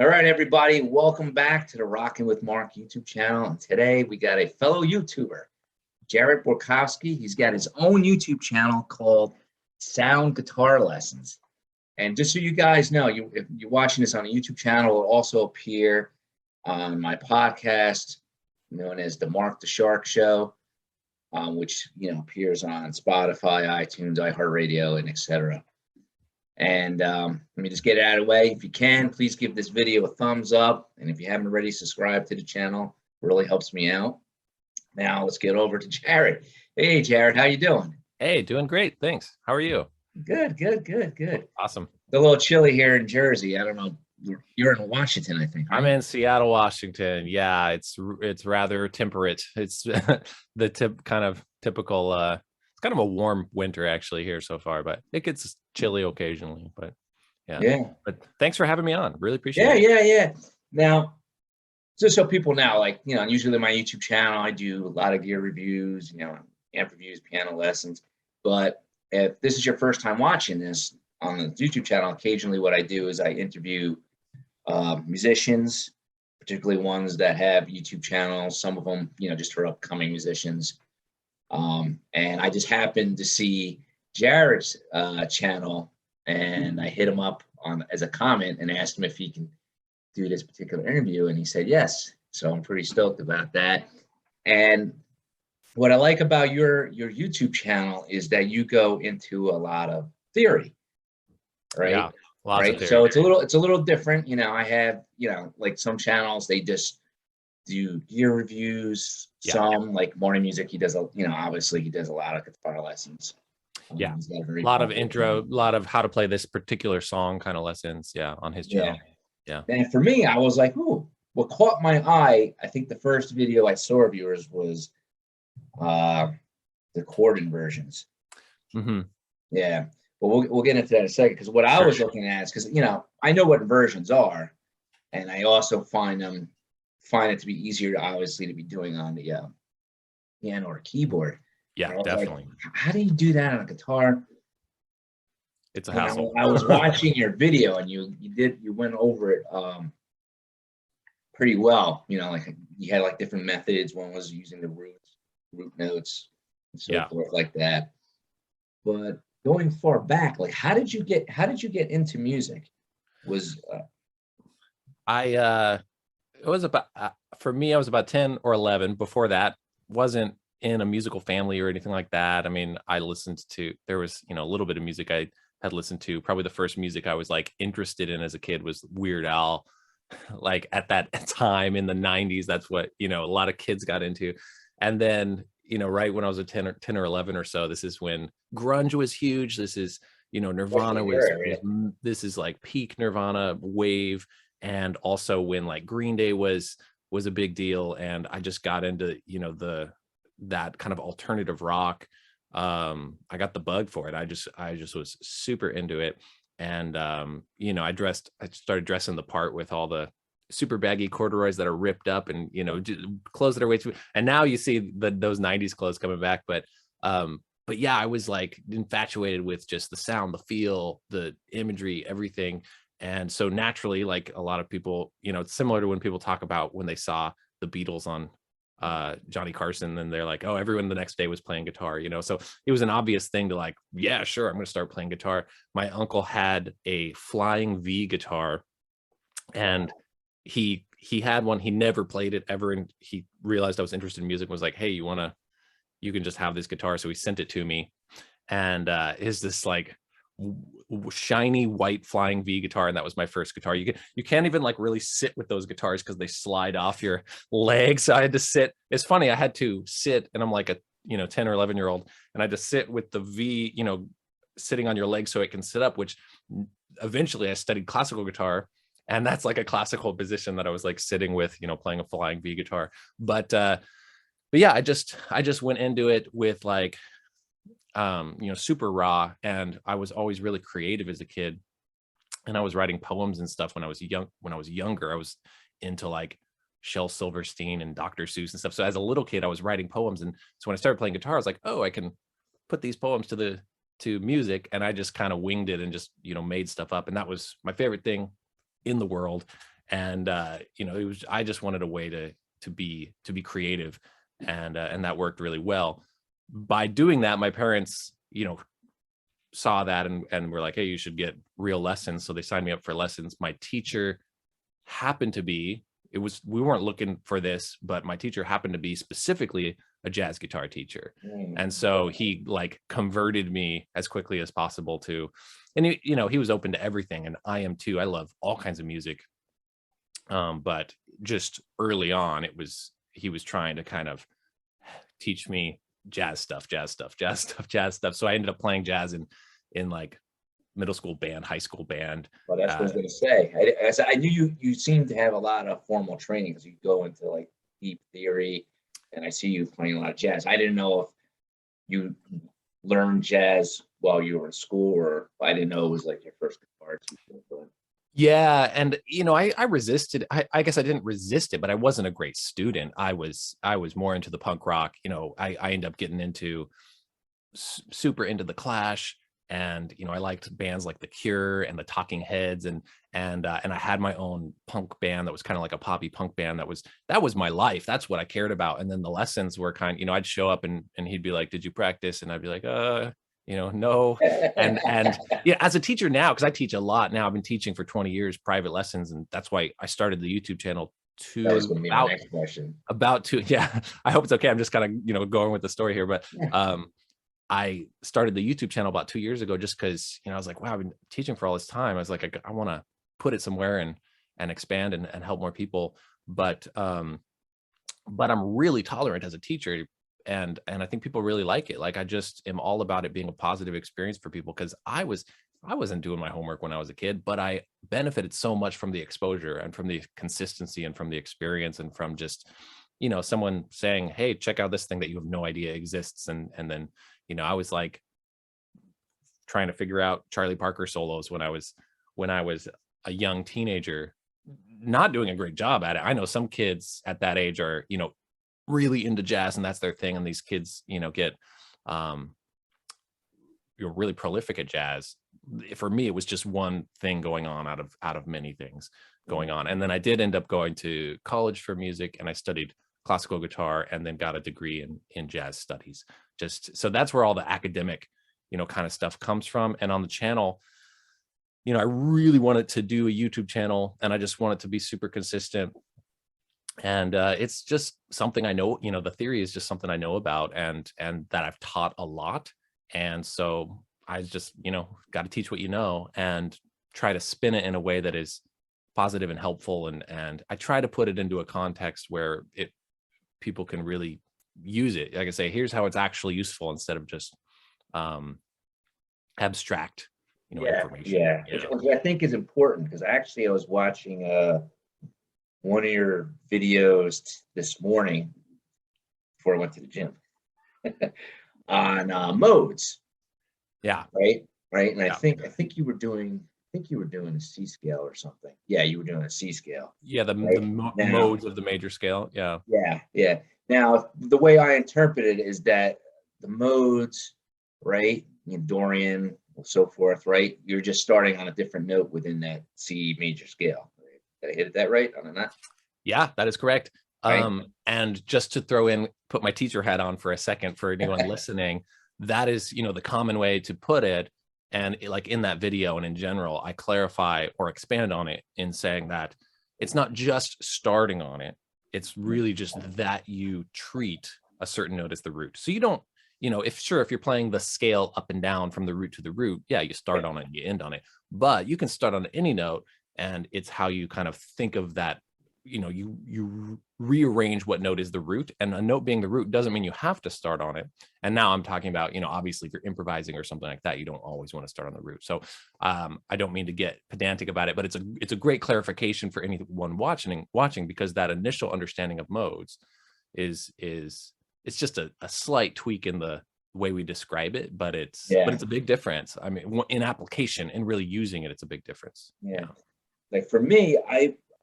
All right, everybody, welcome back to the Rockin with Marc YouTube channel. And today we got a fellow YouTuber, Jared Borkowski. He's got his own YouTube channel called Sound Guitar Lessons. And just so you guys know, if you're watching this on a YouTube channel, it will also appear on my podcast known as the Marc the Shark Show, which appears on Spotify, iTunes, iHeartRadio, and etc. And let me just get it out of the way. If you can, please give this video a thumbs up. And if you haven't already, subscribe to the channel. It really helps me out. Now let's get over to Jared. Hey, Jared, how you doing? Hey, doing great. Thanks. How are you? Good. Awesome. It's a little chilly here in Jersey. I don't know. You're in Washington, I think. Right? I'm in Seattle, Washington. Yeah, it's rather temperate. It's the kind of typical. It's kind of a warm winter actually here so far, but it gets chilly occasionally. But yeah. But thanks for having me on. Really appreciate it. Yeah. Now, just so people know, usually my YouTube channel, I do a lot of gear reviews, amp reviews, piano lessons. But if this is your first time watching this on the YouTube channel, occasionally what I do is I interview musicians, particularly ones that have YouTube channels, some of them, just for upcoming musicians. And I just happened to see Jared's channel, and I hit him up as a comment and asked him if he can do this particular interview, and he said yes. So I'm pretty stoked about that. And what I like about your YouTube channel is that you go into a lot of theory, right? Yeah, lots of theory. So it's a little different. I have like some channels, they just do gear reviews. Some like Morning Music, he does obviously he does a lot of guitar lessons. Yeah, a lot of intro, a lot of how to play this particular song kind of lessons. Yeah, on his channel. Yeah. And for me, I was like, ooh, what caught my eye, I think the first video I saw of yours was the chord inversions. Mm-hmm. Yeah, but we'll get into that in a second, because what I was looking at is, because I know what inversions are, and I also find it to be easier obviously to be doing on the piano or keyboard. Yeah, definitely. Like, how do you do that on a guitar? It's a hassle. I was watching your video, and you went over it pretty well. Like you had like different methods. One was using the root notes and so forth like that. But going far back, like how did you get into music? It was about for me, I was about 10 or 11. Before that, wasn't in a musical family or anything like that. I mean, I listened to, there was a little bit of music I had listened to. Probably the first music I was like interested in as a kid was Weird Al. Like at that time in the 90s, that's what a lot of kids got into. And then right when I was a 10 or 11 or so, this is when grunge was huge. This is Nirvana this is like peak Nirvana wave. And also when like Green Day was a big deal, and I just got into that kind of alternative rock. I got the bug for it. I just was super into it, and I started dressing the part with all the super baggy corduroys that are ripped up, and clothes that are way too. And now you see those 90s clothes coming back, but yeah, I was like infatuated with just the sound, the feel, the imagery, everything. And so naturally, like a lot of people, it's similar to when people talk about when they saw the Beatles on Johnny Carson, and they're like, oh, everyone the next day was playing guitar, so it was an obvious thing to like, yeah, sure, I'm going to start playing guitar. My uncle had a Flying V guitar, and he had one. He never played it ever, and he realized I was interested in music, was like, hey, you can just have this guitar. So he sent it to me, and is this like shiny white Flying V guitar, and that was my first guitar. You can't even like really sit with those guitars because they slide off your legs. So I had to sit. It's funny, I had to sit, and I'm like a 10 or 11-year-old, and I had to sit with the V, sitting on your leg so it can sit up, which eventually I studied classical guitar, and that's like a classical position that I was like sitting with, playing a Flying V guitar. But yeah, I just went into it with like super raw, and I was always really creative as a kid, and I was writing poems and stuff when I was younger. I was into like Shel Silverstein and Dr. Seuss and stuff. So as a little kid, I was writing poems, and so when I started playing guitar, I was like, oh, I can put these poems to music, and I just kind of winged it and just made stuff up, and that was my favorite thing in the world. And you know, I just wanted a way to be creative, and that worked really well. By doing that, my parents, you know, saw that and were like, hey, you should get real lessons. So they signed me up for lessons. My teacher happened to be, we weren't looking for this, but my teacher happened to be specifically a jazz guitar teacher. And so he like converted me as quickly as possible to, and he, you know, he was open to everything, and I am too. I love all kinds of music. But just early on, he was trying to kind of teach me jazz stuff. So I ended up playing jazz in like middle school band, high school band. Well, that's what I was going to say. I knew you seemed to have a lot of formal training, because you go into like deep theory, and I see you playing a lot of jazz. I didn't know if you learned jazz while you were in school, or I didn't know it was like your first guitar teacher. Yeah, and you know, I resisted. I guess I didn't resist it, but I wasn't a great student. I was more into the punk rock. You know, I ended up getting into super into the Clash, and you know, I liked bands like The Cure and the Talking Heads, and I had my own punk band that was kind of like a poppy punk band. That was my life. That's what I cared about. And then the lessons were you know, I'd show up and he'd be like, "Did you practice?" And I'd be like, you know, no. And yeah, as a teacher now, because I teach a lot now, I've been teaching for 20 years, private lessons, and that's why I started the YouTube channel that was going to be my next question. Yeah, I hope it's okay. I'm just kind of, you know, going with the story here, but I started the YouTube channel about 2 years ago, just because, you know, I was like, wow, I've been teaching for all this time. I was like, I want to put it somewhere and expand and help more people. But I'm really tolerant as a teacher. And I think people really like it. Like, I just am all about it being a positive experience for people, because I wasn't doing my homework when I was a kid, but I benefited so much from the exposure and from the consistency and from the experience, and from just, you know, someone saying, hey, check out this thing that you have no idea exists. And then, you know, I was like trying to figure out Charlie Parker solos when I was a young teenager, not doing a great job at it. I know some kids at that age are, you know, really into jazz and that's their thing, and these kids, you know, get you're really prolific at jazz. For me, it was just one thing going on out of many things going on. And then I did end up going to college for music, and I studied classical guitar and then got a degree in jazz studies. Just so that's where all the academic, you know, kind of stuff comes from. And on the channel, you know, I really wanted to do a YouTube channel, and I just wanted to be super consistent. And it's just something I know, you know, the theory is just something I know about, and that I've taught a lot. And so I just, you know, got to teach what you know and try to spin it in a way that is positive and helpful. And I try to put it into a context where people can really use it. Like I say, here's how it's actually useful, instead of just abstract, you know, information. Yeah, which I think is important, because actually I was watching one of your videos this morning before I went to the gym on modes. Yeah. Right. And I think you were doing a C scale or something. Yeah, you were doing a C scale. Yeah, the modes of the major scale. Yeah. Yeah. Now, the way I interpret it is that the modes, right, you know, Dorian, so forth, right? You're just starting on a different note within that C major scale. Did I hit that right on that? Yeah, that is correct. Right. And just to put my teacher hat on for a second for anyone listening, that is, you know, the common way to put it. And like in that video and in general, I clarify or expand on it in saying that it's not just starting on it. It's really just that you treat a certain note as the root. So you don't, you know, if you're playing the scale up and down from the root to the root, yeah, you start on it and you end on it. But you can start on any note, and it's how you kind of think of that. You know, you rearrange what note is the root, and a note being the root doesn't mean you have to start on it. And now I'm talking about, you know, obviously if you're improvising or something like that, you don't always want to start on the root. So I don't mean to get pedantic about it, but it's a great clarification for anyone watching, because that initial understanding of modes is it's just a slight tweak in the way we describe it, but it's a big difference. I mean, in application and really using it, it's a big difference. Yeah. Like for me,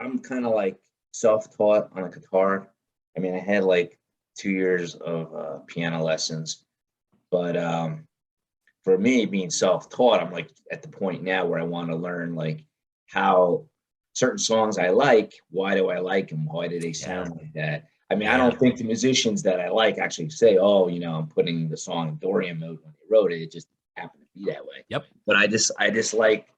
I'm kind of like self-taught on a guitar. I mean, I had like 2 years of piano lessons, but for me, being self-taught, I'm like at the point now where I want to learn like how certain songs I like. Why do I like them? Why do they sound like that? I mean, I don't think the musicians that I like actually say, "Oh, you know, I'm putting the song in Dorian mode when they wrote it." It just happened to be that way. Yep. But I just like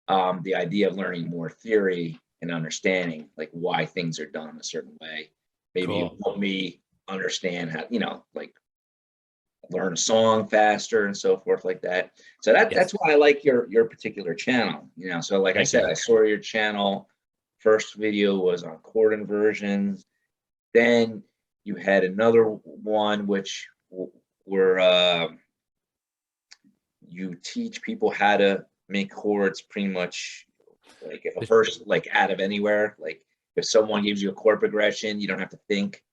the idea of learning more theory and understanding like why things are done a certain way. Maybe Cool. help me understand how, you know, like learn a song faster and so forth like that. So that's why I like your particular channel, you know. So like I said, I saw your channel. First video was on chord inversions. Then you had another one which where you teach people how to make chords pretty much like if a person like out of anywhere, like if someone gives you a chord progression, you don't have to think.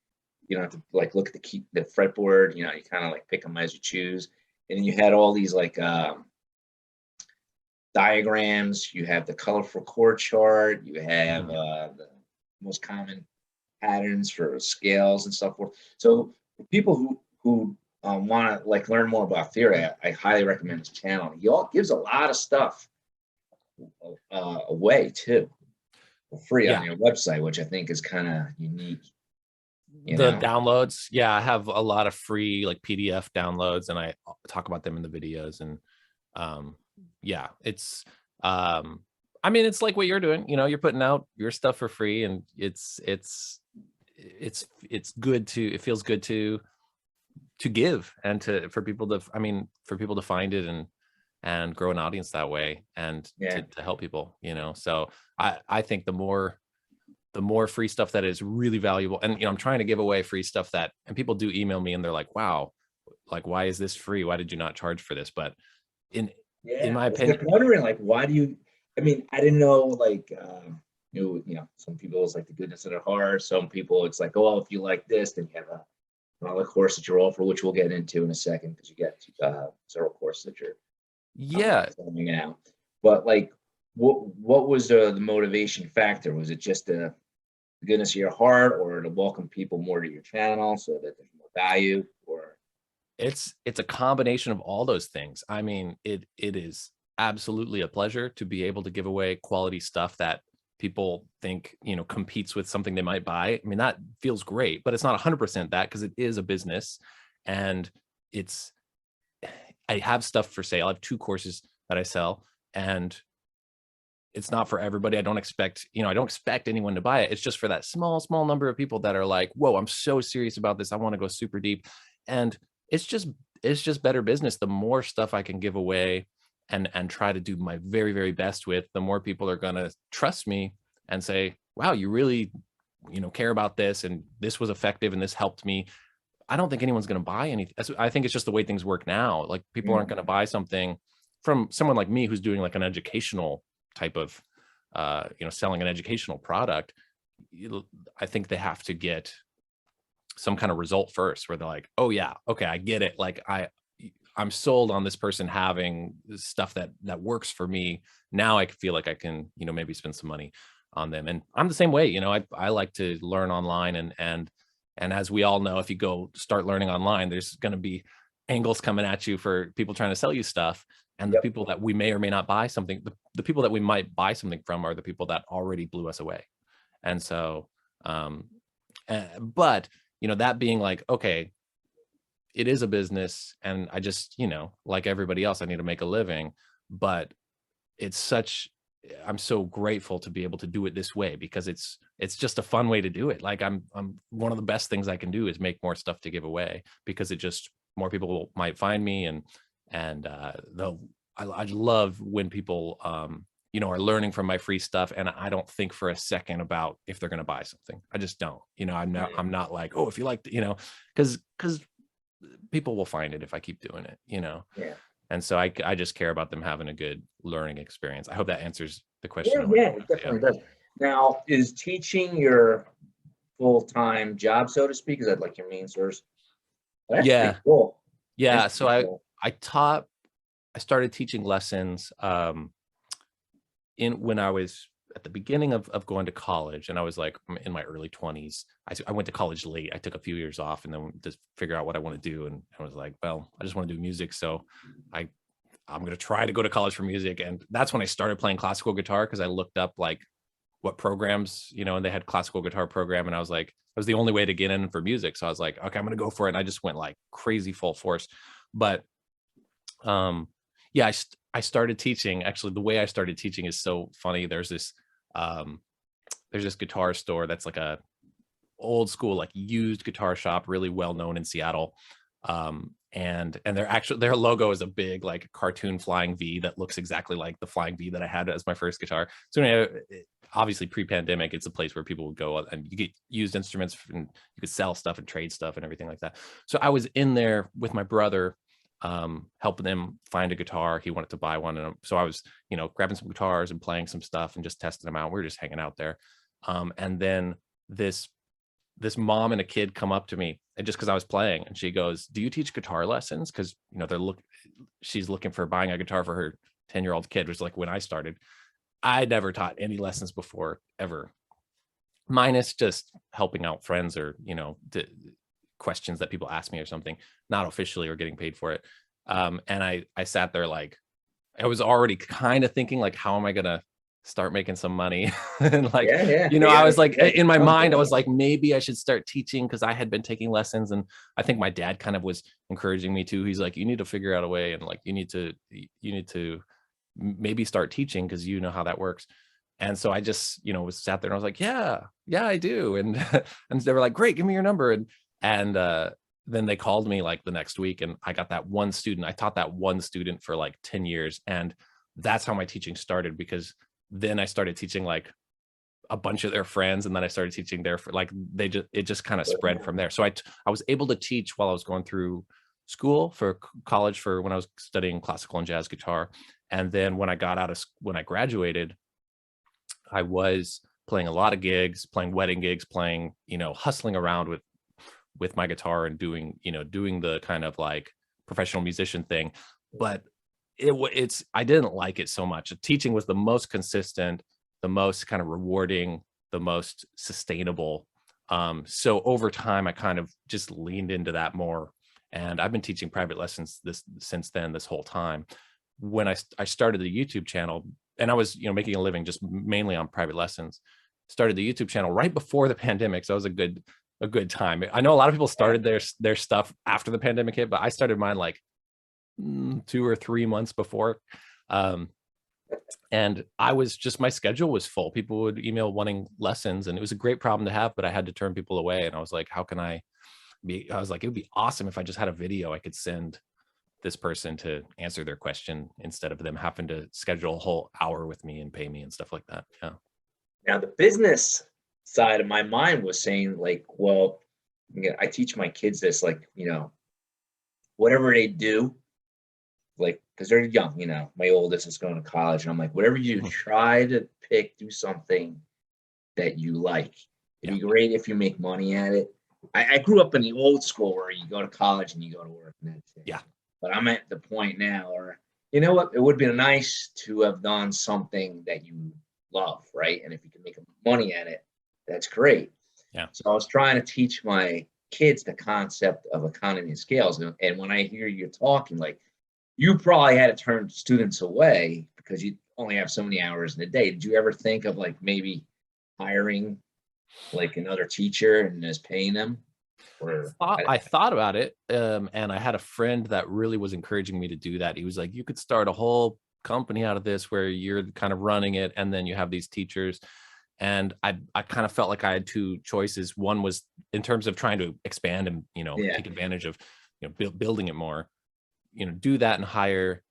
You don't have to like look at the fretboard, you know, you kind of like pick them as you choose. And then you had all these like diagrams, you have the colorful chord chart, you have the most common patterns for scales and so forth. So for people who want to like learn more about theory, I highly recommend his channel. He gives a lot of stuff away too for free on your website, which I think is kind of unique. The downloads, I have a lot of free like PDF downloads, and I talk about them in the videos. And it's I mean, it's like what you're doing, you know, you're putting out your stuff for free, and it's good to, it feels good to give and for people to find it and grow an audience that way, and to help people, you know. So I think the more free stuff that is really valuable, and you know, I'm trying to give away free stuff and people do email me and they're like, wow, like, why is this free? Why did you not charge for this? But in my opinion, I'm wondering, like, why do you, I mean, I didn't know, like, you know, some people it's like the goodness of their heart. Some people it's like, oh, if you like this, then you have another course that you're offer, which we'll get into in a second, because you get several courses that you're coming out. But like, what was the motivation factor? Was it just the goodness of your heart, or to welcome people more to your channel so that there's more value? Or it's a combination of all those things. I mean, it is absolutely a pleasure to be able to give away quality stuff that people think, you know, competes with something they might buy. I mean, that feels great, but it's not 100% that, because it is a business, and I have stuff for sale. I have 2 courses that I sell, and it's not for everybody. I don't expect anyone to buy it. It's just for that small number of people that are like, whoa, I'm so serious about this. I want to go super deep. And it's just better business. The more stuff I can give away and try to do my very, very best with, the more people are going to trust me and say, wow, you really, you know, care about this, and this was effective, and this helped me. I don't think anyone's going to buy anything. I think it's just the way things work now. Like, people aren't going to buy something from someone like me who's doing like an educational type of, you know, selling an educational product. I think they have to get some kind of result first, where they're like, oh yeah, okay, I get it. Like, I'm sold on this person having stuff that works for me. Now I feel like I can, you know, maybe spend some money on them. And I'm the same way, you know, I like to learn online, and as we all know, if you go start learning online, there's going to be angles coming at you for people trying to sell you stuff. And the people that we may or may not buy something, the people that we might buy something from are the people that already blew us away. And so, but, you know, that being like, okay, it is a business, and I just, you know, like everybody else, I need to make a living, but I'm so grateful to be able to do it this way, because it's just a fun way to do it. Like, I'm one of the best things I can do is make more stuff to give away, because it just, more people might find me, and I love when people, you know, are learning from my free stuff, and I don't think for a second about if they're going to buy something. I just don't, you know, I'm not like, oh, if you like, you know, because people will find it if I keep doing it, you know? Yeah. And so I just care about them having a good learning experience. I hope that answers the question. Yeah, it definitely does. Now, is teaching your full-time job, so to speak? Is that like your main source? That's pretty cool. Yeah. So I started teaching lessons when I was at the beginning of going to college, and I was like in my early 20s. I went to college late. I took a few years off, and then just figure out what I want to do. And I was like, well, I just want to do music. So I'm going to try to go to college for music. And that's when I started playing classical guitar, because I looked up like what programs, you know, and they had classical guitar program, and I was like, it was the only way to get in for music. So I was like, okay, I'm gonna go for it. And I just went like crazy full force. But yeah, I started teaching. Actually, the way I started teaching is so funny. There's this guitar store that's like a old school, like used guitar shop, really well known in Seattle. And their logo is a big like cartoon flying V that looks exactly like the flying V that I had as my first guitar. So anyway, obviously pre-pandemic, it's a place where people would go and you get used instruments and you could sell stuff and trade stuff and everything like that. So I was in there with my brother, helping him find a guitar. He wanted to buy one. And so I was, you know, grabbing some guitars and playing some stuff and just testing them out. We were just hanging out there. And then this mom and a kid come up to me, and just because I was playing, and she goes, "Do you teach guitar lessons?" Because, you know, she's looking for buying a guitar for her 10-year-old kid, which is like when I started. I never taught any lessons before, ever, minus just helping out friends or, you know, questions that people ask me or something, not officially or getting paid for it. And I sat there like, I was already kind of thinking like, how am I gonna start making some money? And like, you know, I was like, in my mind, I was like, maybe I should start teaching, because I had been taking lessons, and I think my dad kind of was encouraging me too. He's like, you need to figure out a way, and like, you need to maybe start teaching, because you know how that works. And so I just, you know, was sat there and I was like, yeah, I do. And and they were like, great, give me your number. And then they called me like the next week, and I got that one student. I taught that one student for like 10 years. And that's how my teaching started, because then I started teaching like a bunch of their friends, and then I started teaching it just kind of spread from there. So I was able to teach while I was going through school for college, for when I was studying classical and jazz guitar. And then when I graduated, I was playing a lot of gigs, playing wedding gigs, playing, you know, hustling around with my guitar and doing the kind of like professional musician thing. But I didn't like it so much. Teaching was the most consistent, the most kind of rewarding, the most sustainable. So over time, I kind of just leaned into that more. And I've been teaching private lessons since then, this whole time. When I started the YouTube channel, and I was, you know, making a living just mainly on private lessons, started the YouTube channel right before the pandemic. So it was a good time. I know a lot of people started their stuff after the pandemic hit, but I started mine like 2 or 3 months before. And I was just, my schedule was full. People would email wanting lessons, and it was a great problem to have, but I had to turn people away. And I was like, how can I was like, it would be awesome if I just had a video I could send this person to answer their question, instead of them having to schedule a whole hour with me and pay me and stuff like that. Yeah. Now the business side of my mind was saying like, well, I teach my kids this, like, you know, whatever they do, like, because they're young, you know, my oldest is going to college, and I'm like, whatever you do, try to do something that you like. It'd be great if you make money at it. I grew up in the old school where you go to college and you go to work, and that's it. Yeah. But I'm at the point now where, you know what, it would be nice to have done something that you love, right? And if you can make money at it, that's great. Yeah. So I was trying to teach my kids the concept of economy of scales. And when I hear you talking, like, you probably had to turn students away because you only have so many hours in a day. Did you ever think of like maybe hiring like another teacher and just paying them? Or I thought about it, and I had a friend that really was encouraging me to do that. He was like, you could start a whole company out of this where you're kind of running it, and then you have these teachers. And I kind of felt like I had two choices. One was in terms of trying to expand and, you know, take advantage of, you know, building it more, you know, do that and hire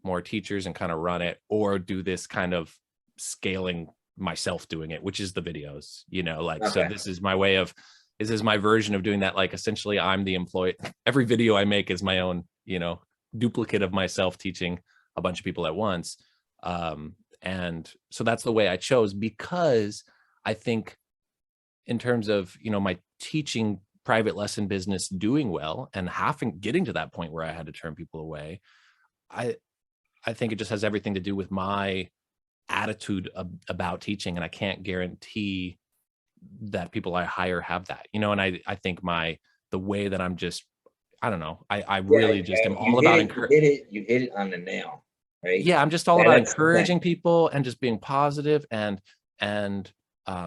more teachers and kind of run it, or do this kind of scaling myself doing it, which is the videos, you know, like, so this is my version of doing that. Like, essentially I'm the employee. Every video I make is my own, you know, duplicate of myself teaching a bunch of people at once. And so that's the way I chose, because I think in terms of, you know, my teaching private lesson business doing well and getting to that point where I had to turn people away, I think it just has everything to do with my attitude about teaching. And I can't guarantee that people I hire have that, you know. And I think the way that I'm just, I don't know, I really just am all about encouraging. You hit it on the nail, right? Yeah, I'm just all about encouraging people and just being positive and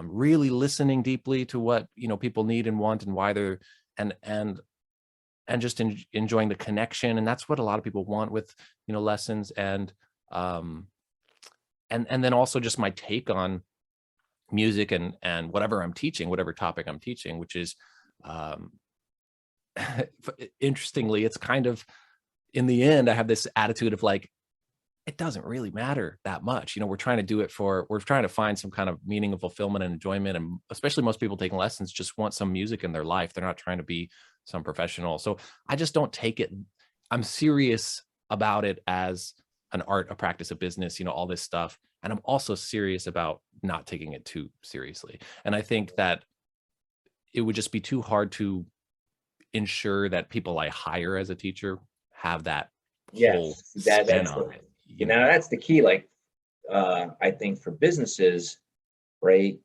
really listening deeply to what, people need and want and why they're, and just enjoying the connection. And that's what a lot of people want with, lessons. And then also just my take on music and whatever I'm teaching, whatever topic I'm teaching, which is, interestingly, it's kind of, in the end, I have this attitude of like, it doesn't really matter that much. We're trying to do it we're trying to find some kind of meaning of fulfillment and enjoyment. And especially most people taking lessons just want some music in their life. They're not trying to be some professional. So I just don't take it. I'm serious about it as an art, a practice, a business, all this stuff. And I'm also serious about not taking it too seriously. And I think that it would just be too hard to ensure that people I hire as a teacher have that whole spin on it. That's the key. Like, I think for businesses, right?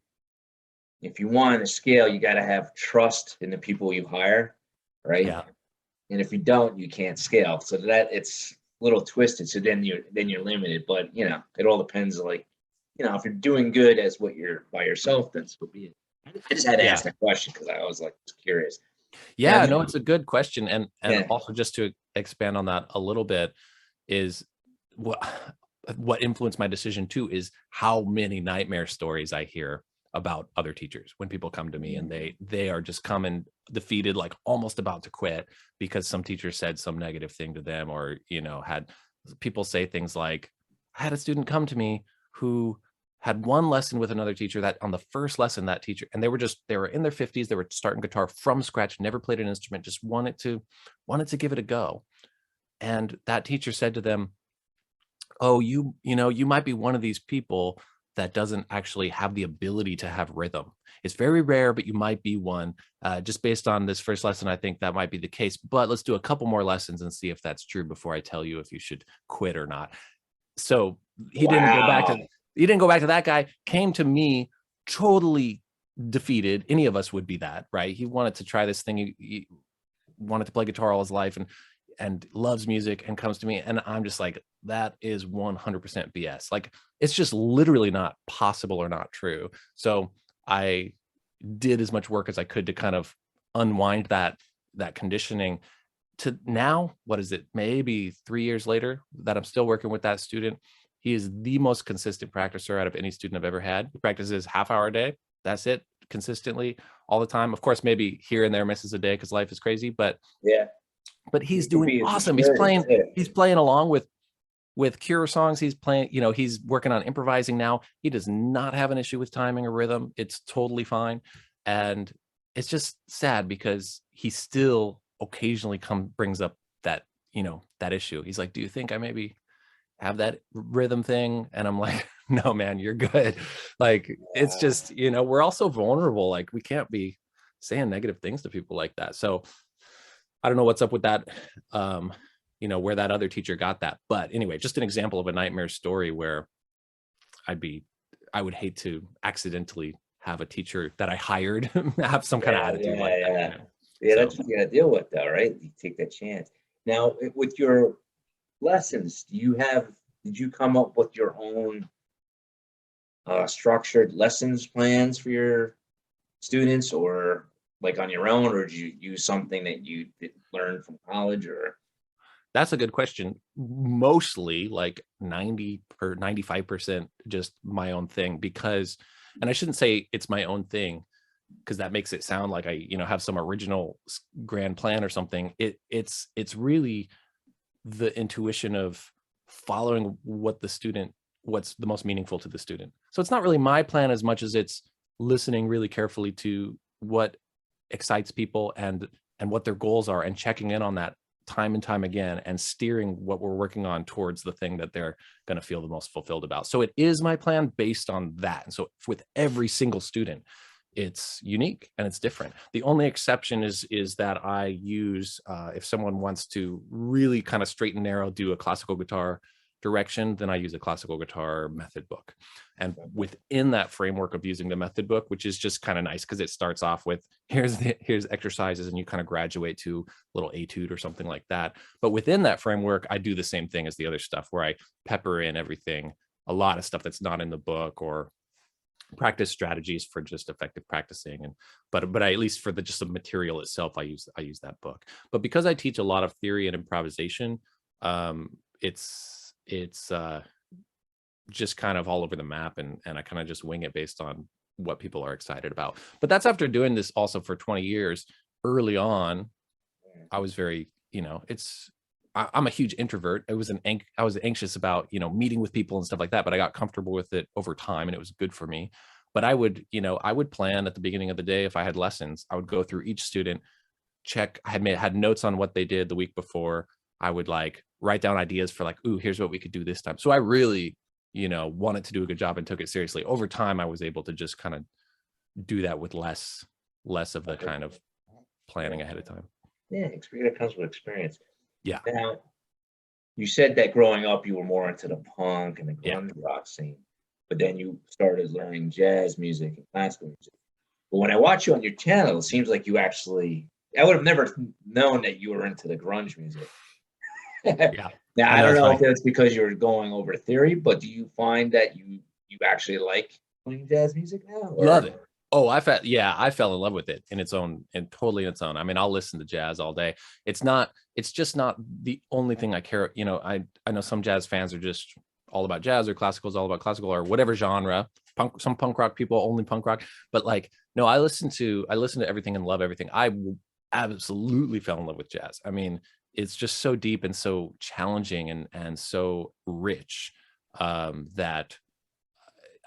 If you want to scale, you got to have trust in the people you hire, right? Yeah. And if you don't, you can't scale. So that it's a little twisted. So then you're limited. But it all depends. Like, if you're doing good as what you're by yourself, then so be it. I just had to ask that question because I was like curious. Yeah, no, it's a good question. And also just to expand on that a little bit is what influenced my decision too is how many nightmare stories I hear about other teachers when people come to me and they are just coming defeated, like almost about to quit because some teacher said some negative thing to them, or had people say things like, I had a student come to me who had one lesson with another teacher, that on the first lesson, that teacher, and they were in their 50s, they were starting guitar from scratch, never played an instrument, just wanted to give it a go. And that teacher said to them, oh, you might be one of these people that doesn't actually have the ability to have rhythm. It's very rare, but you might be one. Just based on this first lesson, I think that might be the case, but let's do a couple more lessons and see if that's true before I tell you if you should quit or not. So he didn't go back to that guy, came to me totally defeated. Any of us would be that, right? He wanted to try this thing. He wanted to play guitar all his life and loves music and comes to me. And I'm just like, that is 100% BS. Like, it's just literally not possible or not true. So I did as much work as I could to kind of unwind that conditioning to now, what is it? Maybe 3 years later that I'm still working with that student. He is the most consistent practicer out of any student I've ever had. He practices half-hour a day. That's it, consistently all the time. Of course, maybe here and there misses a day because life is crazy, but he's doing awesome. He's playing along with Cure songs. He's playing, he's working on improvising now. He does not have an issue with timing or rhythm. It's totally fine. And it's just sad because he still occasionally brings up that, that issue. He's like, do you think I maybe have that rhythm thing? And I'm like, no, man, you're good. Like, it's just, we're also vulnerable. Like, we can't be saying negative things to people like that. So I don't know what's up with that, where that other teacher got that. But anyway, just an example of a nightmare story where I would hate to accidentally have a teacher that I hired have some kind of attitude like that. Yeah, that's what you gotta deal with though, right? You take that chance. Now, with your lessons, did you come up with your own structured lessons plans for your students, or like on your own, or did you use something that you learned from college? Or that's a good question. Mostly like 90 or 95% just my own thing, because, and I shouldn't say it's my own thing because that makes it sound like I, have some original grand plan or something. It's really the intuition of following what's the most meaningful to the student. So it's not really my plan as much as it's listening really carefully to what excites people and what their goals are, and checking in on that time and time again, and steering what we're working on towards the thing that they're going to feel the most fulfilled about. So it is my plan based on that. And so with every single student, it's unique and it's different. The only exception is that I use, if someone wants to really kind of straight and narrow do a classical guitar direction, then I use a classical guitar method book. And within that framework of using the method book, which is just kind of nice because it starts off with here's exercises, and you kind of graduate to a little etude or something like that. But within that framework, I do the same thing as the other stuff where I pepper in everything, a lot of stuff that's not in the book, or practice strategies for just effective practicing. And but I, at least for the just the material itself, I use that book. But because I teach a lot of theory and improvisation, it's just kind of all over the map, and I kind of just wing it based on what people are excited about. But that's after doing this also for 20 years. Early on, I was very, I'm a huge introvert. I was anxious about, meeting with people and stuff like that, but I got comfortable with it over time and it was good for me. But I would plan at the beginning of the day. If I had lessons, I would go through each student, check. I had notes on what they did the week before. I would like write down ideas for like, ooh, here's what we could do this time. So I really, wanted to do a good job and took it seriously. Over time, I was able to just kind of do that with less of the kind of planning ahead of time. Yeah, experience comes with experience. Yeah. Now, you said that growing up, you were more into the punk and the grunge rock scene, but then you started learning jazz music and classical music. But when I watch you on your channel, it seems like you actually, I would have never known that you were into the grunge music. Yeah. Now, I don't know if it's because you're going over theory, but do you find that you actually like playing jazz music now? Or? Love it. Oh, I fell in love with it in its own, and totally in its own. I mean, I'll listen to jazz all day. It's just not the only thing I care. I know some jazz fans are just all about jazz, or classical is all about classical, or whatever genre. Some punk rock people only punk rock, but like, no, I listen to everything and love everything. I absolutely fell in love with jazz. I mean, it's just so deep and so challenging and so rich, that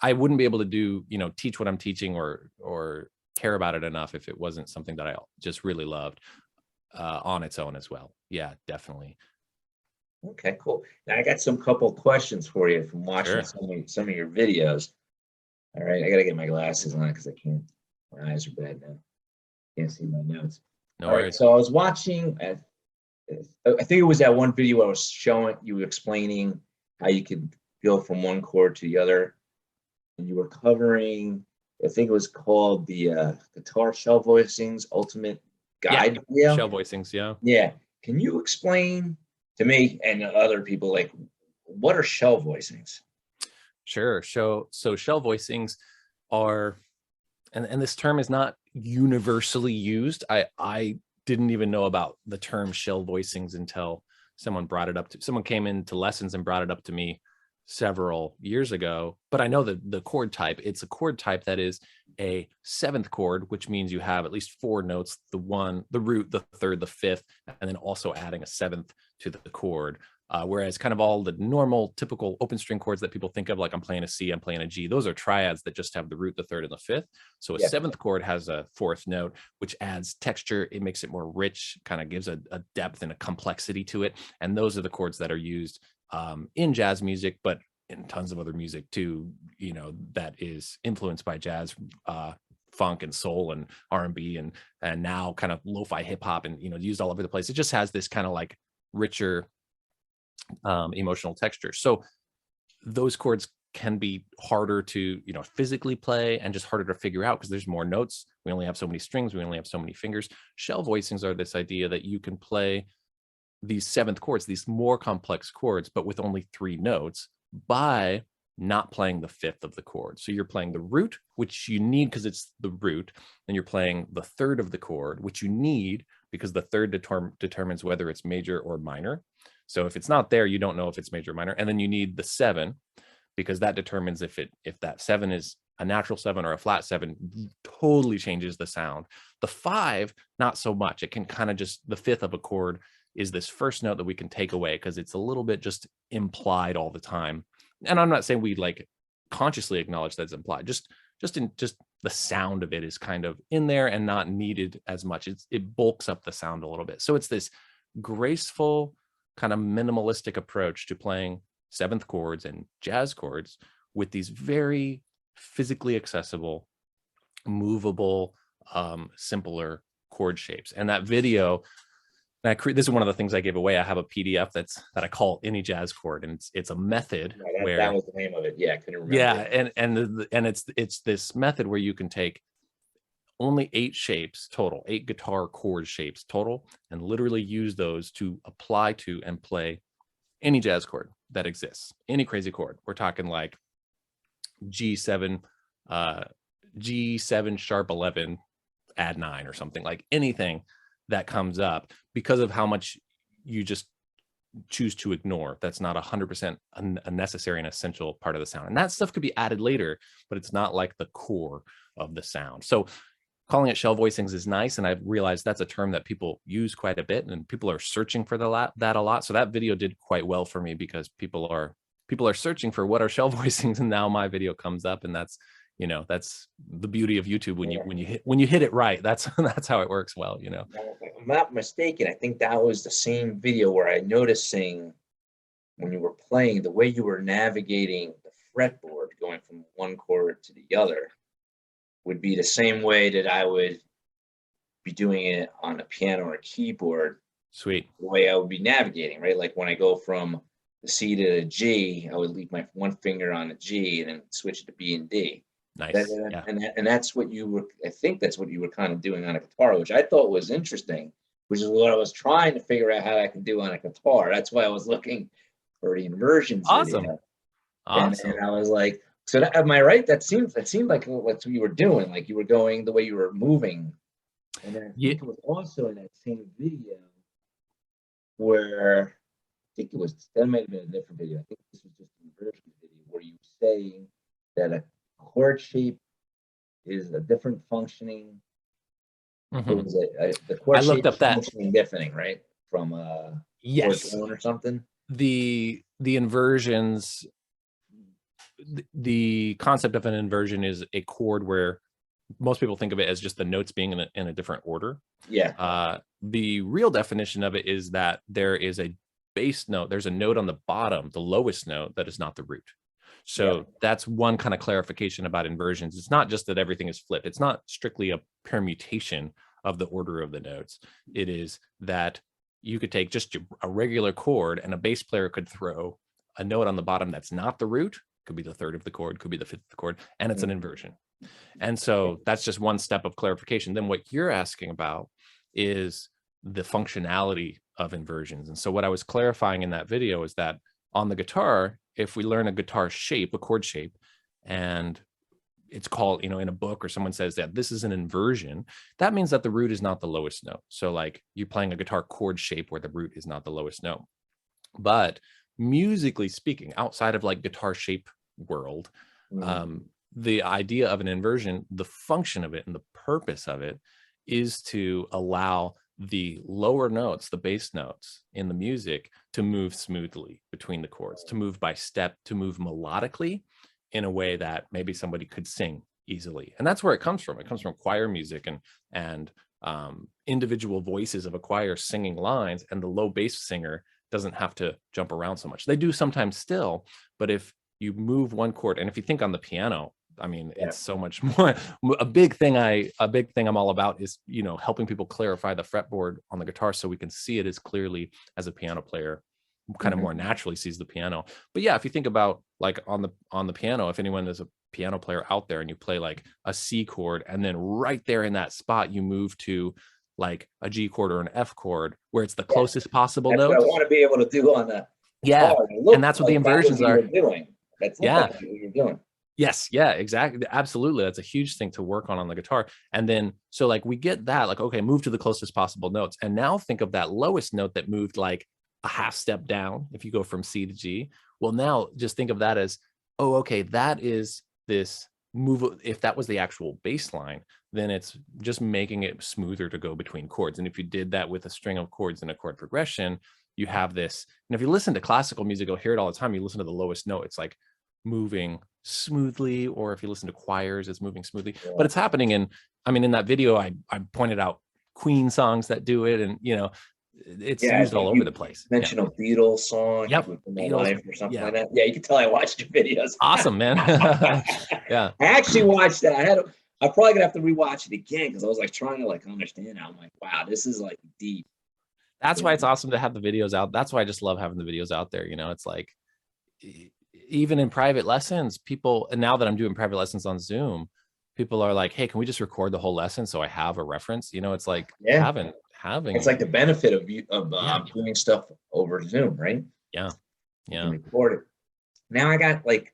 I wouldn't be able to do, teach what I'm teaching or care about it enough if it wasn't something that I just really loved on its own as well. Yeah, definitely. Okay, cool. Now I got some couple questions for you from watching some of your videos. All right, I gotta get my glasses on because I can't. My eyes are bad now. Can't see my notes. No All worries. right, so I was watching. I think it was that one video I was showing you explaining how you could go from one chord to the other, and you were covering. I think it was called the Guitar Shell Voicings Ultimate Guide video. Shell Voicings, yeah. Yeah. Can you explain to me and other people, like, what are shell voicings? Sure. So shell voicings are, and this term is not universally used. I didn't even know about the term shell voicings until someone came into lessons and brought it up to me several years ago. But I know that the chord type, it's a chord type that is a seventh chord, which means you have at least four notes: the one, the root, the third, the fifth, and then also adding a seventh to the chord. Whereas kind of all the normal, typical open string chords that people think of, like I'm playing a C, I'm playing a G, those are triads that just have the root, the third, and the fifth. So a seventh chord has a fourth note, which adds texture. It makes it more rich, kind of gives a depth and a complexity to it. And those are the chords that are used in jazz music, but in tons of other music too, that is influenced by jazz, funk and soul and R&B and now kind of lo-fi hip hop, and used all over the place. It just has this kind of like richer emotional texture. So those chords can be harder to physically play and just harder to figure out because there's more notes. We only have so many strings, we only have so many fingers. Shell voicings are this idea that you can play these seventh chords, these more complex chords, but with only three notes, by not playing the fifth of the chord. So you're playing the root, which you need because it's the root, and you're playing the third of the chord, which you need because the third determines whether it's major or minor. So if it's not there, you don't know if it's major or minor. And then you need the seven, because that determines if that seven is a natural seven or a flat seven. Totally changes the sound. The five, not so much. It can kind of just, the fifth of a chord is this first note that we can take away because it's a little bit just implied all the time. And I'm not saying we like consciously acknowledge that it's implied. Just the sound of it is kind of in there and not needed as much. It bulks up the sound a little bit. So it's this graceful kind of minimalistic approach to playing seventh chords and jazz chords with these very physically accessible, movable, simpler chord shapes. And that video, this is one of the things I gave away. I have a PDF that I call Any Jazz Chord, and it's a method where that was the name of it. Yeah, I couldn't remember. Yeah, and it's this method where you can take only 8 shapes total, 8 guitar chord shapes total, and literally use those to apply to and play any jazz chord that exists, any crazy chord. We're talking like G7, G7 sharp 11 add 9 or something, like anything that comes up, because of how much you just choose to ignore. That's not 100% a necessary and essential part of the sound. And that stuff could be added later, but it's not like the core of the sound. So calling it shell voicings is nice. And I've realized that's a term that people use quite a bit, and people are searching for that a lot. So that video did quite well for me, because people are searching for what are shell voicings, and now my video comes up, and that's, you know, that's the beauty of YouTube. When you hit it right, that's how it works well, you know. If I'm not mistaken, I think that was the same video where I noticing when you were playing, the way you were navigating the fretboard going from one chord to the other would be the same way that I would be doing it on a piano or a keyboard. Sweet. The way I would be navigating, right? Like when I go from the C to the G, I would leave my one finger on the G and then switch it to B and D. Nice. And that's what you were, I think that's what you were kind of doing on a guitar, which I thought was interesting, which is what I was trying to figure out how I can do on a guitar. That's why I was looking for the inversions. Awesome. Video. Awesome. And I was like, so that, am I right? That seemed like what you were doing, like you were going the way you were moving. And then I think it was also in that same video where I think it was, that might have been a different video. I think this was just an inversion video where you were saying that a chord shape is a different functioning. Mm-hmm. It was the chord I looked shape up that functioning different, right? From yes, or something. The inversions. The concept of an inversion is a chord where most people think of it as just the notes being in a different order. Yeah. The real definition of it is that there is a bass note. There's a note on the bottom, the lowest note, that is not the root. So that's one kind of clarification about inversions. It's not just that everything is flipped. It's not strictly a permutation of the order of the notes. It is that you could take just a regular chord, and a bass player could throw a note on the bottom that's not the root. Could be the third of the chord, could be the fifth of the chord, and it's an inversion. And so that's just one step of clarification. Then what you're asking about is the functionality of inversions. And so what I was clarifying in that video is that on the guitar, if we learn a guitar shape, a chord shape, and it's called, you know, in a book, or someone says that this is an inversion, that means that the root is not the lowest note. So like you're playing a guitar chord shape where the root is not the lowest note. But musically speaking, outside of like guitar shape world, the idea of an inversion, the function of it and the purpose of it is to allow the lower notes, the bass notes in the music, to move smoothly between the chords, to move by step, to move melodically in a way that maybe somebody could sing easily. And that's where it comes from. It comes from choir music and individual voices of a choir singing lines, and the low bass singer doesn't have to jump around so much. They do sometimes still, but if you move one chord, and if you think on the piano, I mean, it's so much more. A big thing I'm all about is, you know, helping people clarify the fretboard on the guitar so we can see it as clearly as a piano player kind of more naturally sees the piano. But yeah, if you think about like on the piano, if anyone is a piano player out there and you play like a C chord, and then right there in that spot you move to like a G chord or an F chord where it's the closest possible note. That's what I want to be able to do on the and that's what the inversions are doing. That's what you're doing. Yes, yeah, exactly. Absolutely. That's a huge thing to work on the guitar. And then, so like we get that, like, okay, move to the closest possible notes. And now think of that lowest note that moved like a half step down. If you go from C to G, well, now just think of that as, oh, okay, that is this move. If that was the actual bass line, then it's just making it smoother to go between chords. And if you did that with a string of chords and a chord progression, you have this. And if you listen to classical music, you'll hear it all the time. You listen to the lowest note, it's like moving smoothly, or if you listen to choirs, it's moving smoothly. But it's happening in, I mean, in that video, I pointed out Queen songs that do it, and you know, it's used all over the place. Mention a Beatles song, Beatles or something like that. Yeah, you can tell I watched your videos. Awesome, man. Yeah, I actually watched that. I'm probably gonna have to rewatch it again because I was like trying to like understand it. I'm like, wow, this is like deep. That's why it's awesome to have the videos out. That's why I just love having the videos out there. You know, it's like, even in private lessons, people, and now that I'm doing private lessons on Zoom, people are like, hey, can we just record the whole lesson so I have a reference? You know, it's like having it's like the benefit of doing stuff over Zoom, right? Yeah. You can record it. Now I got like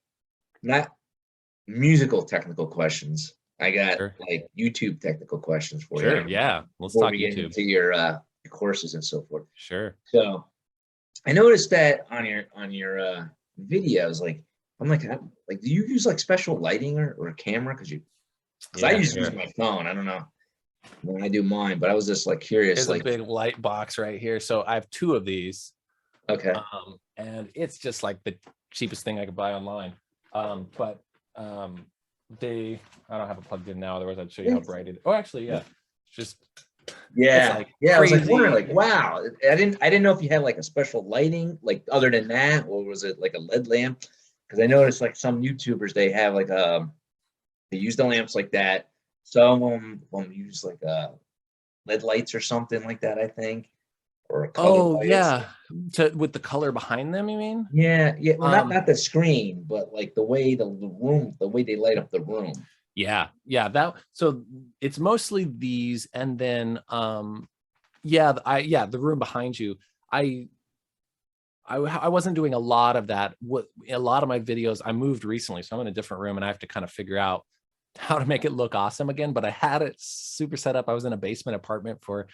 musical technical questions. I got Sure. like YouTube technical questions for Sure. you Yeah. Let's before talk we get YouTube. into your courses and so forth. Sure. So I noticed that on your videos, like I'm like, do you use like special lighting or a camera? Because I Yeah. use Sure. my phone. I don't know when I do mine, but I was just like curious. Here's a Like, big light box right here. So I have 2 of these. okay, And it's just like the cheapest thing I could buy online. But they, I don't have it plugged in now, otherwise I'd show you how bright it is. Oh, actually, yeah, just it's like yeah. I was like wondering, crazy. like, wow, I didn't know if you had like a special lighting, like other than that, or was it like a LED lamp? Because I noticed like some YouTubers they have like they use the lamps like that. Some of them use like LED lights or something like that, I think, or colored Oh lights. yeah, with the color behind them, you mean? Yeah. Well, Um, not the screen, but like the way the room, the way they light up the room. yeah, that, so it's mostly these, and then yeah, the room behind you. I wasn't doing a lot of that. What a lot of my videos, I moved recently, so I'm in a different room and I have to kind of figure out how to make it look awesome again. But I had it super set up. I was in a basement apartment for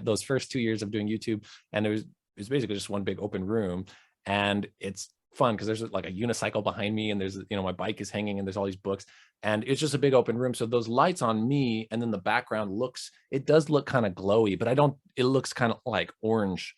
those first 2 years of doing YouTube, and it was basically just one big open room, and it's fun because there's like a unicycle behind me, and there's, you know, my bike is hanging, and there's all these books, and it's just a big open room. So those lights on me, and then the background it does look kind of glowy, but it looks kind of like orange,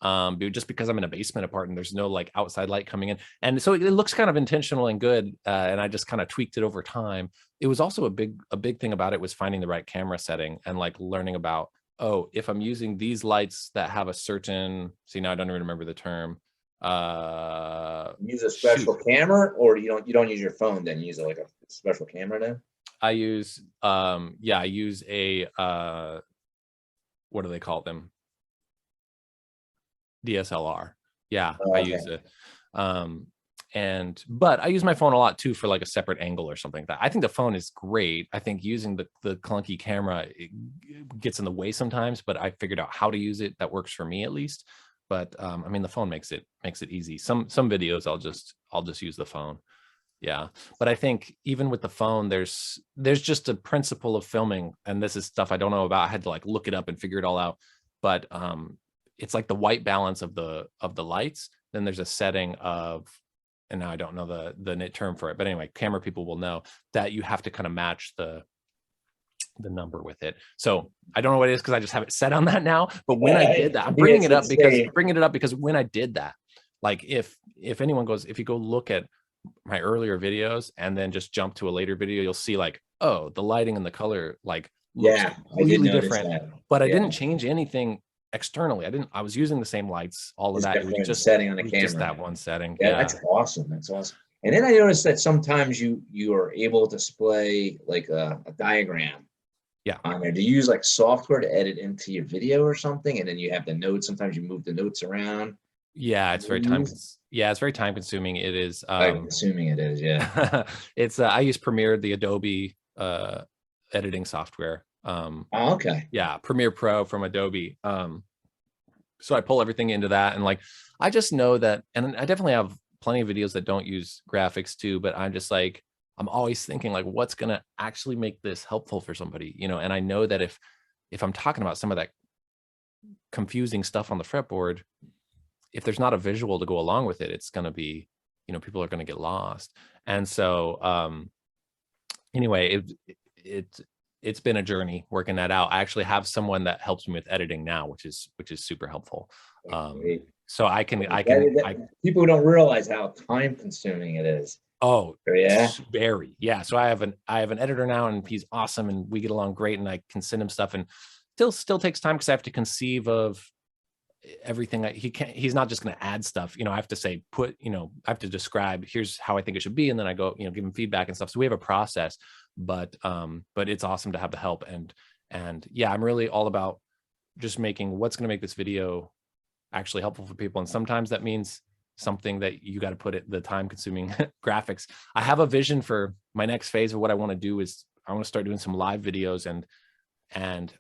just because I'm in a basement apartment, there's no like outside light coming in, and so it looks kind of intentional and good, and I just kind of tweaked it over time. It was also a big thing about it was finding the right camera setting, and like learning about, oh, if I'm using these lights that have a certain, see, now I don't even remember the term, Use a shoot, special camera, or you don't use your phone, then use like a special camera then. I use I use a what do they call them, DSLR. Yeah, I Okay. use it. But I use my phone a lot too for like a separate angle or something like that. I think the phone is great. I think using the clunky camera, it gets in the way sometimes, but I figured out how to use it that works for me at least. But I mean, the phone makes it easy. Some videos I'll just use the phone. Yeah, but I think even with the phone, there's just a principle of filming, and this is stuff I don't know about. I had to like look it up and figure it all out. But it's like the white balance of the lights. Then there's a setting of, and now I don't know the term for it, but anyway, camera people will know that you have to kind of match the number with it. So I don't know what it is because I just have it set on that now. But when I did that, I'm bringing it up because when I did that, like if anyone goes, if you go look at my earlier videos and then just jump to a later video, you'll see like, oh, the lighting and the color like looks completely different. But I didn't change anything externally. I was using the same lights, all of that. It was just setting on the camera. Just that one setting. Yeah, that's awesome. That's awesome. And then I noticed that sometimes you are able to display like a diagram. Yeah. On there. Do you use like software to edit into your video or something? And then you have the notes. Sometimes you move the notes around. Yeah, it's very time consuming. It is. I'm assuming it is. Yeah. It's I use Premiere, the Adobe editing software. Okay. Yeah, Premiere Pro from Adobe. So I pull everything into that, and like I just know that, and I definitely have plenty of videos that don't use graphics too, but I'm just like, I'm always thinking like, what's gonna actually make this helpful for somebody, you know? And I know that if I'm talking about some of that confusing stuff on the fretboard, if there's not a visual to go along with it, it's gonna be, you know, people are gonna get lost. And so anyway, it's been a journey working that out. I actually have someone that helps me with editing now, which is super helpful. So I can people don't realize how time consuming it is. Oh, yeah. Very. Yeah. So I have an editor now, and he's awesome, and we get along great, and I can send him stuff, and still takes time because I have to conceive of everything. He's not just going to add stuff, you know. I have to say, I have to describe, here's how I think it should be, and then I go, you know, give him feedback and stuff. So we have a process, but it's awesome to have the help. And yeah, I'm really all about just making what's going to make this video actually helpful for people. And sometimes that means something that you got to put it, the time consuming graphics. I have a vision for my next phase of what I want to do is I want to start doing some live videos, and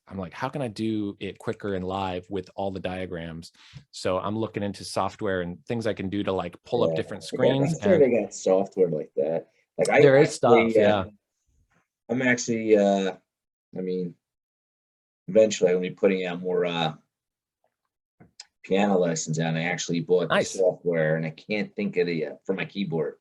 I'm like, how can I do it quicker and live with all the diagrams? So I'm looking into software and things I can do to like pull up different screens. I'm sure they got software like that. Like There is stuff, yeah. I'm actually, I mean, eventually I'm gonna be putting out more piano lessons, and I actually bought the Nice. software, and I can't think of the for my keyboard.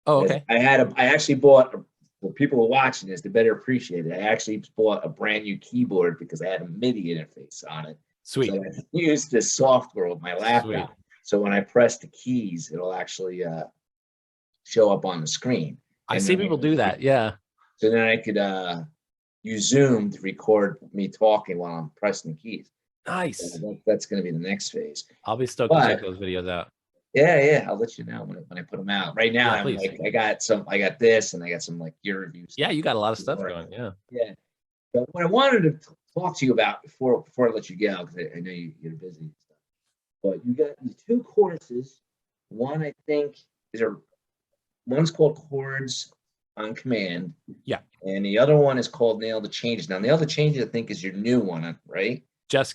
Oh, okay. I actually bought, for people who are watching this, to better appreciate it, I actually bought a brand new keyboard because I had a MIDI interface on it. Sweet. So I used this software with my laptop. Sweet. So when I press the keys, it'll actually show up on the screen. I see people do that. Yeah. So then I could use Zoom to record me talking while I'm pressing the keys. Nice. So that's going to be the next phase. I'll be stoked to check those videos out. Yeah, I'll let you know when I put them out. Right now, Yeah, I'm like, I got this, and I got some like gear reviews. Yeah, you got a lot of stuff going. Yeah. Yeah. But what I wanted to talk to you about before I let you go, because I know you're busy and stuff, but you got the two courses. One, I think, one's called Chords on Command. Yeah. And the other one is called Nail the Changes. Now, Nail the Changes, I think, is your new one, right? Just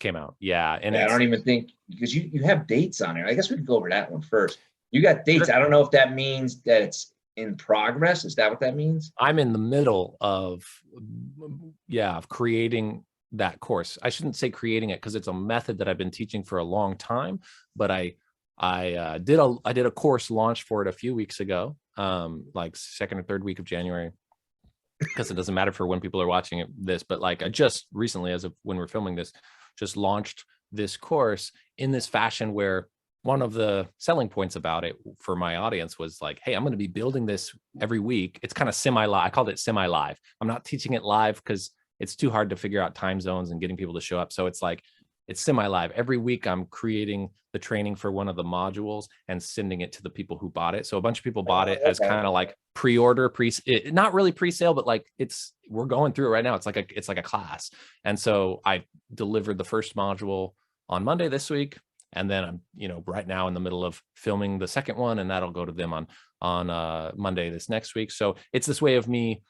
came out. Yeah. And I don't even think, because you have dates on there. I guess we could go over that one first. You got dates. Sure. I don't know if that means that it's in progress. Is that what that means? I'm in the middle of creating that course. I shouldn't say creating it, because it's a method that I've been teaching for a long time, but I did a course launch for it a few weeks ago, like second or third week of January, because it doesn't matter for when people are watching this, but like I just recently, as of when we're filming this, just launched this course in this fashion, where one of the selling points about it for my audience was like, hey, I'm going to be building this every week. It's kind of semi-live. I called it semi-live. I'm not teaching it live because it's too hard to figure out time zones and getting people to show up. So it's like, it's semi-live. Every week I'm creating the training for one of the modules and sending it to the people who bought it. So a bunch of people bought it as kind of like pre-order, not really pre-sale, but like we're going through it right now. It's like a class. And so I delivered the first module on Monday this week. And then I'm, right now in the middle of filming the second one, and that'll go to them on Monday this next week. So it's this way of me,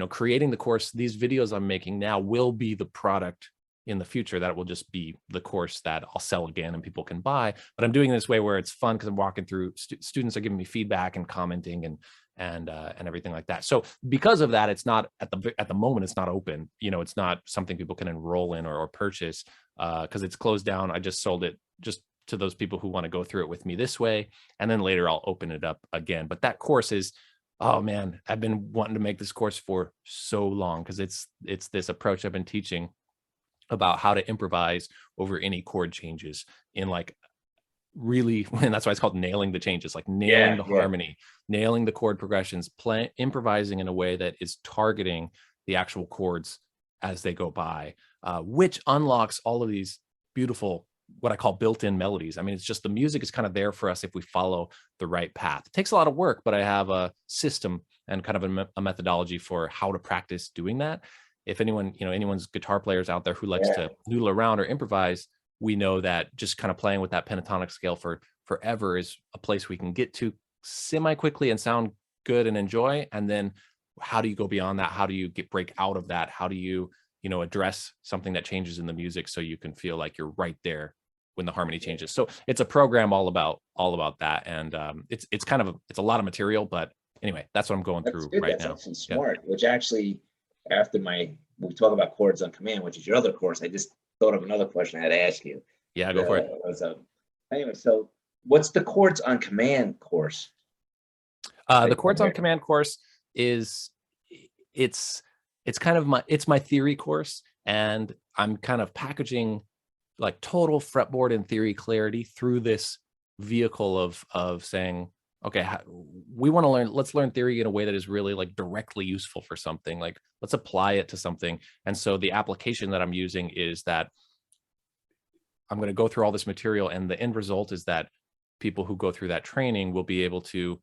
creating the course. These videos I'm making now will be the product in the future. That will just be the course that I'll sell again and people can buy. But I'm doing it this way where it's fun, because I'm walking through, students are giving me feedback and commenting and everything like that. So because of that, it's not at the moment, it's not open. It's not something people can enroll in or purchase, because it's closed down. I just sold it just to those people who want to go through it with me this way. And then later I'll open it up again. But that course is, oh man, I've been wanting to make this course for so long, because it's this approach I've been teaching about how to improvise over any chord changes in like really, and that's why it's called nailing the changes, like nailing the harmony, nailing the chord progressions, improvising in a way that is targeting the actual chords as they go by, which unlocks all of these beautiful, what I call built-in melodies. I mean, it's just the music is kind of there for us if we follow the right path. It takes a lot of work, but I have a system and kind of a methodology for how to practice doing that. If anyone, anyone's guitar players out there who likes to noodle around or improvise, we know that just kind of playing with that pentatonic scale for forever is a place we can get to semi-quickly and sound good and enjoy. And then how do you go beyond that? How do you break out of that? How do you, address something that changes in the music so you can feel like you're right there when the harmony changes? So it's a program all about that. And it's a lot of material, but anyway, that's what I'm going through right now. That's smart, which actually, after we talk about Chords on Command, which is your other course, I just thought of another question I had to ask you. Yeah, go for it. Anyway, so what's the Chords on Command course? The Chords on Command course is, it's kind of my theory course, and I'm kind of packaging like total fretboard and theory clarity through this vehicle of saying, okay, we want to let's learn theory in a way that is really like directly useful for something. Like let's apply it to something. And so the application that I'm using is that I'm going to go through all this material, and the end result is that people who go through that training will be able to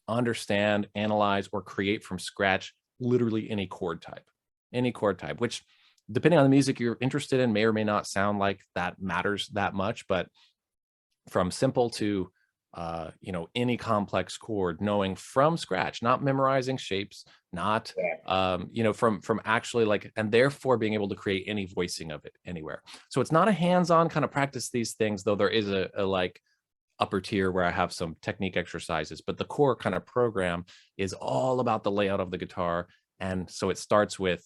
understand, analyze, or create from scratch literally any chord type, which depending on the music you're interested in may or may not sound like that matters that much. But from simple to any complex chord, knowing from scratch, not memorizing shapes, not from actually like, and therefore being able to create any voicing of it anywhere. So it's not a hands-on kind of practice these things, though there is a upper tier where I have some technique exercises, but the core kind of program is all about the layout of the guitar. And so it starts with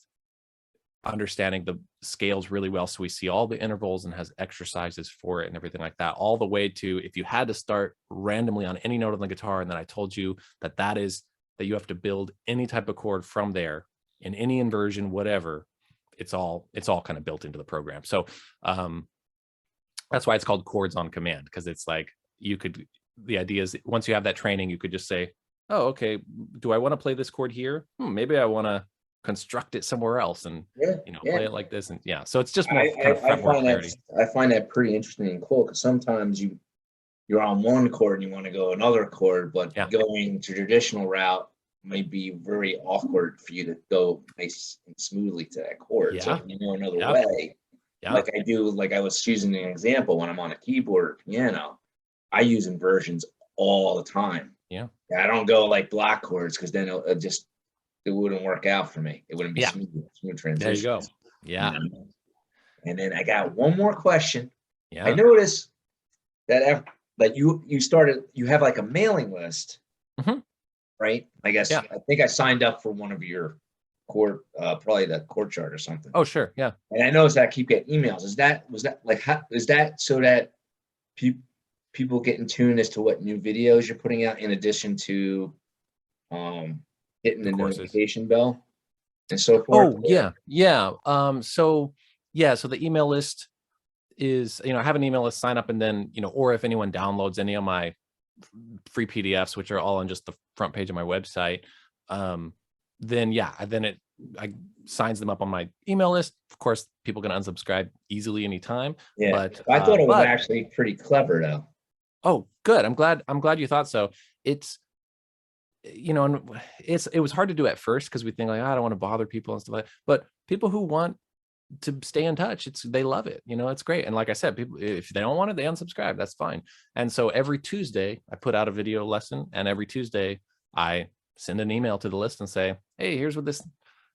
understanding the scales really well, so we see all the intervals and has exercises for it and everything like that, all the way to if you had to start randomly on any note on the guitar, and then I told you that you have to build any type of chord from there in any inversion, whatever, it's all kind of built into the program. So that's why it's called Chords on Command, because it's like the idea is once you have that training, you could just say, oh, okay, do I want to play this chord here? Maybe I want to construct it somewhere else and play it like this. And so it's just more kind of fretboard clarity. I find that pretty interesting and cool, because sometimes you're on one chord and you want to go another chord, but going to traditional route might be very awkward for you to go nice and smoothly to that chord. So if you know another way, like I do, like I was using an example when I'm on a keyboard or piano, I use inversions all the time. I don't go like block chords, because then it wouldn't work out for me. It wouldn't be smooth transition. There you go. And then I got one more question. I noticed that you have like a mailing list, right? I guess I think I signed up for one of your chord, probably the chord chart or something. Oh, sure, yeah. And I noticed that I keep getting emails. Is that so that people get in tune as to what new videos you're putting out, in addition to hitting the notification bell and so forth? So the email list is, I have an email list, sign up, and then, or if anyone downloads any of my free PDFs, which are all on just the front page of my website, then I signs them up on my email list. Of course, people can unsubscribe easily anytime. But I thought it was actually pretty clever though. Oh, good. I'm glad you thought so. It's, and it was hard to do at first, because we think like, I don't want to bother people and stuff like that. But people who want to stay in touch, they love it. It's great. And like I said, people, if they don't want it, they unsubscribe. That's fine. And so every Tuesday I put out a video lesson, and every Tuesday I send an email to the list and say, hey, here's what this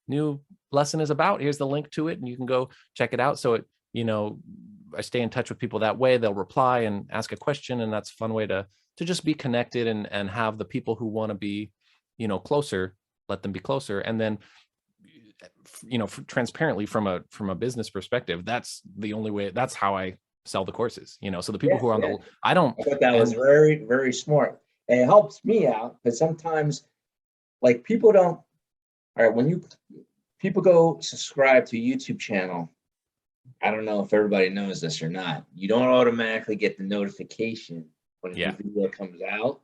new lesson is about. Here's the link to it, and you can go check it out. So it, I stay in touch with people that way. They'll reply and ask a question, and that's a fun way to just be connected and have the people who want to be, closer, let them be closer. And then, transparently from a business perspective, that's the only way. That's how I sell the courses, so the people who are on the, I thought that was very, very smart. And it helps me out, because sometimes like people don't, all right, when people go subscribe to a YouTube channel, I don't know if everybody knows this or not, you don't automatically get the notification when a new video comes out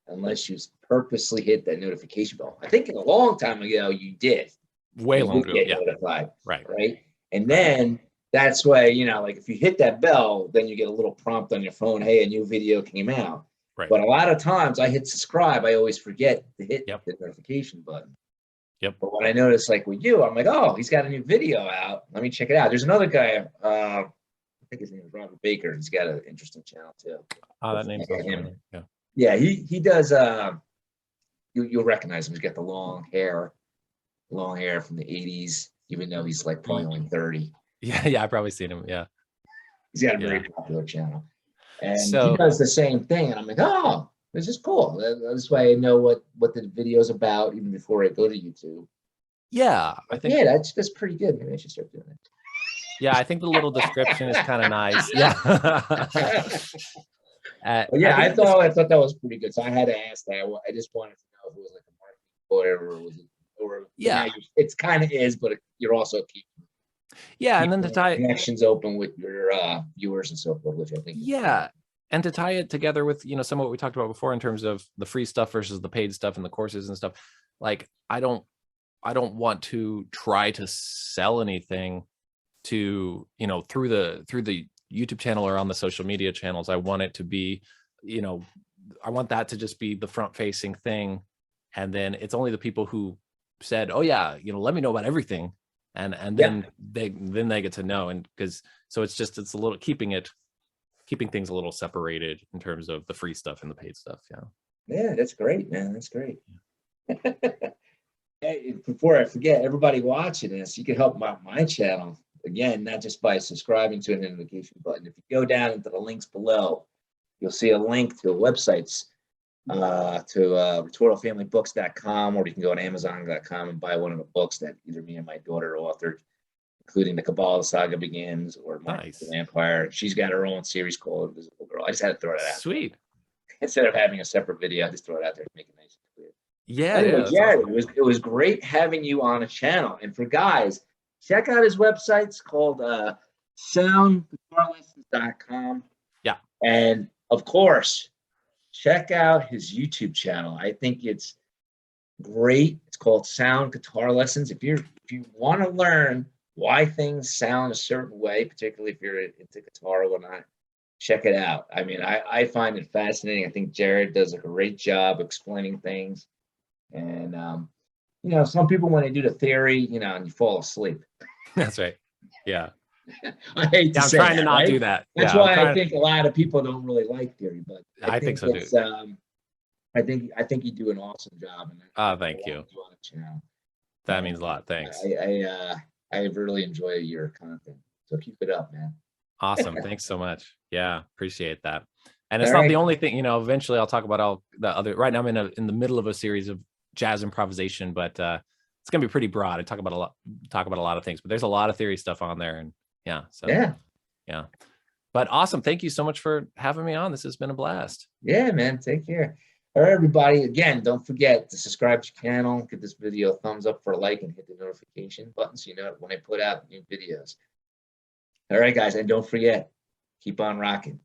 unless you purposely hit that notification bell. I think a long time ago you did. Way longer ago, notified, right. And then that's why, like if you hit that bell, then you get a little prompt on your phone, hey, a new video came out. Right. But a lot of times I hit subscribe, I always forget to hit the notification button. But when I notice, like with you, I'm like, oh, he's got a new video out. Let me check it out. There's another guy, I think his name is Robert Baker. He's got an interesting channel too. Oh, that name's him. Yeah, he does. You'll recognize him. He's got the long hair from the 80s, even though he's like probably only 30. Yeah, I've probably seen him. Yeah, he's got a very popular channel, and he does the same thing. And I'm like, oh, this is cool. This way I know what the video's about even before I go to YouTube. Yeah, I think that's pretty good. Maybe I should start doing it. Yeah, I think the little description is kind of nice. Yeah. I thought that was pretty good. So I had to ask that. I just wanted to know if it was like a marketing or was it, or it's kind of is, but you're also keeping and then to tie connections open with your viewers and so forth, which I think and to tie it together with some of what we talked about before in terms of the free stuff versus the paid stuff and the courses and stuff. Like I don't want to try to sell anything to through the YouTube channel or on the social media channels. I want it to be, I want that to just be the front facing thing. And then it's only the people who said, oh yeah, let me know about everything. And then they get to know. And it's a little keeping things a little separated in terms of the free stuff and the paid stuff. Yeah, that's great, man. That's great. Hey, before I forget, everybody watching this, you can help out my channel. Again, not just by subscribing to an notification button. If you go down into the links below, you'll see a link to the websites, to RitortoFamilyBooks.com, or you can go to Amazon.com and buy one of the books that either me and my daughter authored, including The Kabbalah Saga Begins or Marc Nice. the Vampire. She's got her own series called Invisible Girl. I just had to throw it out. Sweet. Instead of having a separate video, I just throw it out there to make it nice and clear. Yeah. Anyway, Yeah, Jared, awesome. it was great having you on a channel. And for guys, check out his website. It's called SUNBURST.com. Yeah. And of course, check out his YouTube channel. I think it's great. It's called Sound Guitar Lessons. If you want to learn why things sound a certain way, particularly if you're into guitar or whatnot, check it out. I mean, I find it fascinating. I think Jared does a great job explaining things. And, you know, some people, when they do the theory, you know, and you fall asleep. That's right. Yeah. I hate to I'm say trying to that, not right? do that. That's Yeah, why I think a lot of people don't really like theory, but I think so too. it's, I think you do an awesome job. And Thank you. On the channel. That means a lot. Thanks. I really enjoy your content. So keep it up, man. Awesome. Thanks so much. Yeah, appreciate that. And it's All not right. the only thing, you know, eventually I'll talk about all the other, right now I'm in the middle of a series of jazz improvisation, but it's going to be pretty broad. I talk about a lot of things, but there's a lot of theory stuff on there. And yeah. So yeah. But awesome. Thank you so much for having me on. This has been a blast. Yeah, man. Take care. All right, everybody. Again, don't forget to subscribe to the channel, give this video a thumbs up for a like, and hit the notification button so you know when I put out new videos. All right, guys. And don't forget, keep on rocking.